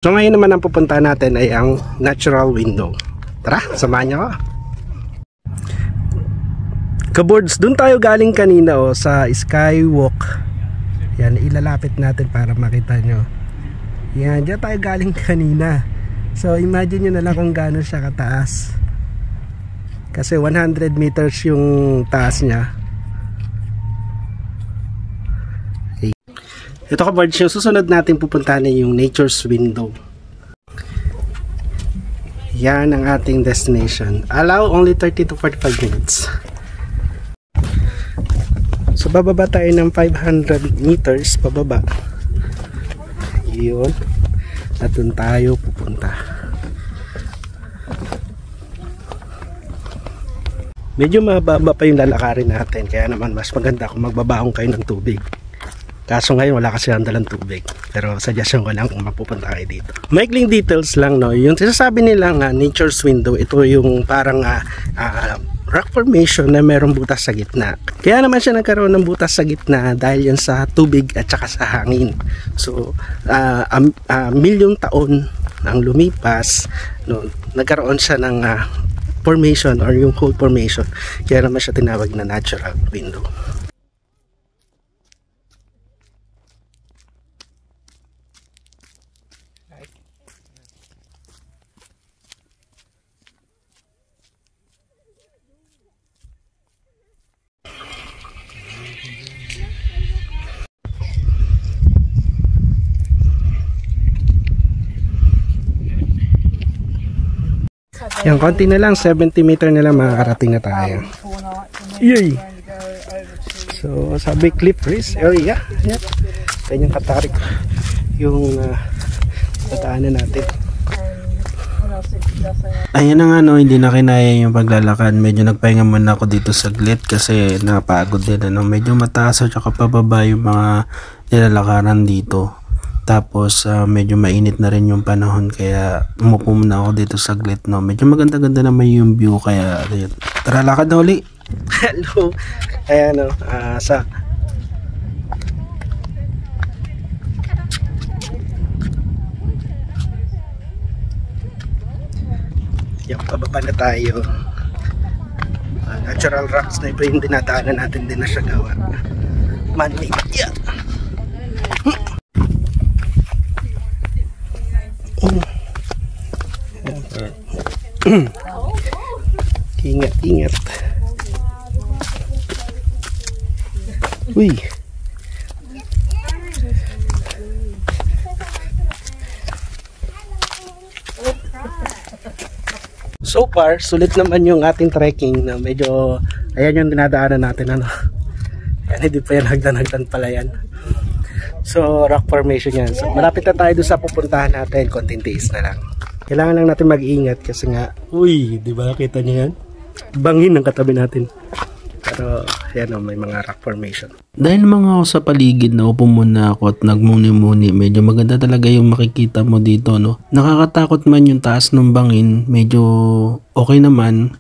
So ngayon naman ang pupunta natin ay ang natural window. Tara, samahan niyo ako. Kaboards, dun tayo galing kanina sa skywalk. Yan, ilalapit natin para makita nyo. Yan, dyan tayo galing kanina. So imagine nyo na lang kung gaano siya kataas. Kasi 100 meters yung taas niya. Okay. Ito kaboards, yung susunod natin pupuntahan ay yung nature's window. Yan ang ating destination. Allow only 30 to 45 minutes. So bababa tayo ng 500 meters pababa. Yun. At dun tayo pupunta. Medyo mababa pa yung lalakarin natin. Kaya naman mas maganda kung magbabaong kayo ng tubig. Kaso ngayon wala kasi ang dalang tubig. Pero suggestion ko lang kung mapupunta kayo dito. Maikling details lang, no. Yung sinasabi nila nga nature's window, ito yung parang rock formation na merong butas sa gitna. Kaya naman siya nagkaroon ng butas sa gitna dahil yan sa tubig at saka sa hangin. So milyong taon ang lumipas, no, nagkaroon siya ng formation or yung cold formation. Kaya naman siya tinawag na natural window. Yan, konti na lang, 70 meter na lang makakarating na tayo. Yay! So, sabi cliff race area. Yan. Kanyang katarik yung tataanan natin. Ayan na nga, no, hindi na kinaya yung paglalakad. Medyo nagpahinga muna ako dito saglit kasi napagod din. Medyo mataas at saka pababa yung mga nilalakaran dito. Tapos medyo mainit na rin yung panahon kaya umupo muna ako dito saglit, no. Medyo maganda-ganda naman yung view kaya tara, lakad na uli. Hello. Ayan, no, sa yung pababa na tayo. Natural rocks na ito yung dinadaanan natin, din na siya gawa. Man-made. Yeah. Ingat. Uy. So far, sulit naman yung ating trekking na medyo, ayan yung dinadaanan natin, ano. Yan, hindi pa yan hagdan pala yan. So, rock formation yan. So, malapit na tayo doon sa pupuntahan natin. Konting tiis na lang. Kailangan lang natin mag-iingat kasi nga, uy, di ba kita niyo yan? Bangin ang katabi natin. Pero, yan o, may mga rock formation. Dahil mga ako sa paligid, na upo muna ako at nagmuni-muni. Medyo maganda talaga yung makikita mo dito, no? Nakakatakot man yung taas ng bangin. Medyo okay naman.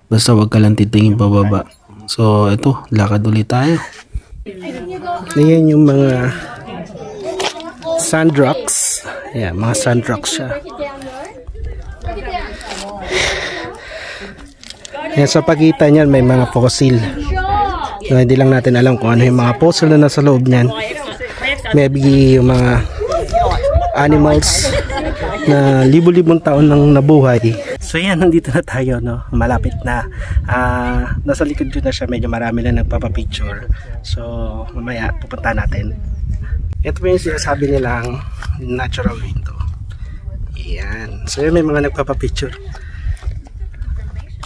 Basta wag ka lang titingin pababa. So, ito, lakad ulit tayo. Ayan yung mga sand rocks. Ayan, mga sand rocks siya. Ayan, sa pagitan yan may mga fossil. So, hindi lang natin alam kung ano yung mga fossil na nasa loob niyan. Maybe yung mga animals na libo-libong taon nang nabuhay. So yan, nandito na tayo, no? Malapit na. Nasa likod ko na siya, medyo marami na nagpapapicture. So mamaya pupunta natin. Ito po yung sinasabi nilang natural window. Yan. So yan, may mga nagpapapicture.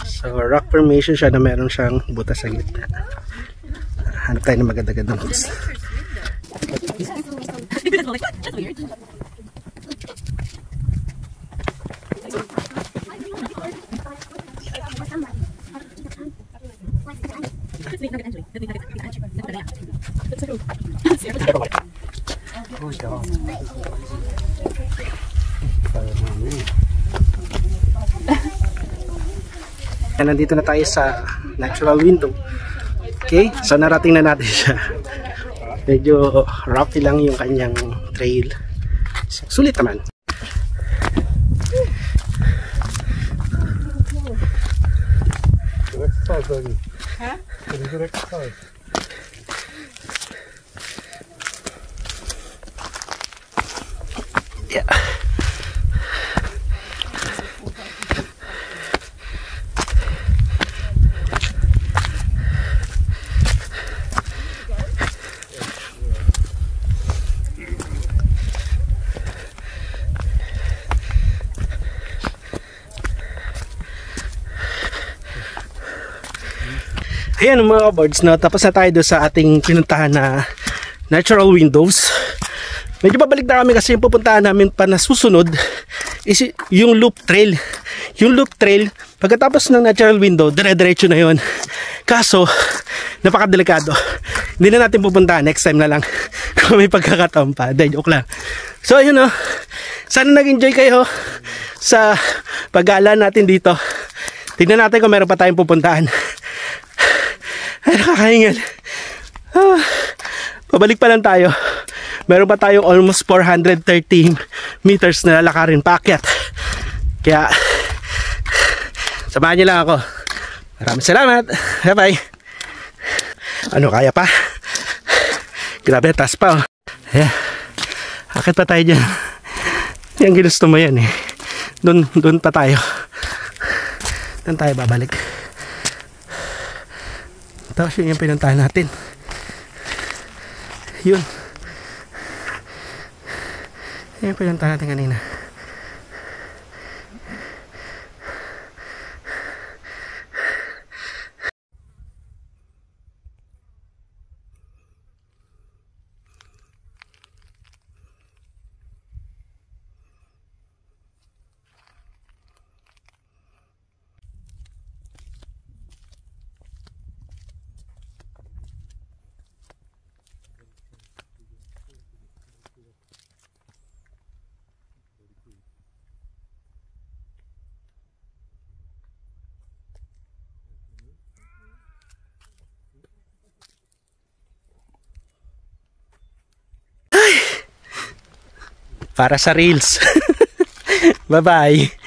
So rock formation siya na meron siyang butas sa gitna. Hanap tayo ng maganda-gandang butas. Nandito na tayo sa natural window. Okay, so narating na natin siya. Medyo roughy lang yung kanyang trail. Sulit naman. Hä? Yeah. Ayan mga kaboards, no? Tapos na tayo doon sa ating pinuntahan na natural windows. Medyo babalik na kami kasi yung pupuntahan namin pa na susunod is yung loop trail. Yung loop trail, pagkatapos ng natural window, dire-diretso na yon. Kaso, napakadelikado. Hindi na natin pupuntahan, next time na lang. Kung may pagkakataon pa. Dahil joke lang. So ayun o, sana nag-enjoy kayo sa pag-gala natin dito. Tignan natin kung meron pa tayong pupuntahan. Ay, nakakahingal. Pabalik pa lang tayo. Meron pa tayong almost 430 meters na lalakarin paakyat. Kaya samahan niyo lang ako. Maraming salamat. Bye bye. Ano, kaya pa? Grabe, taas pa oh. Ayan. Akit pa tayo dyan. Yan, ginusto mo yan eh. Doon pa tayo. Doon tayo babalik. Tapos yun yung pinuntahan natin. Yun. Yun yung pinuntahan natin kanina. Para sa reels. Bye-bye.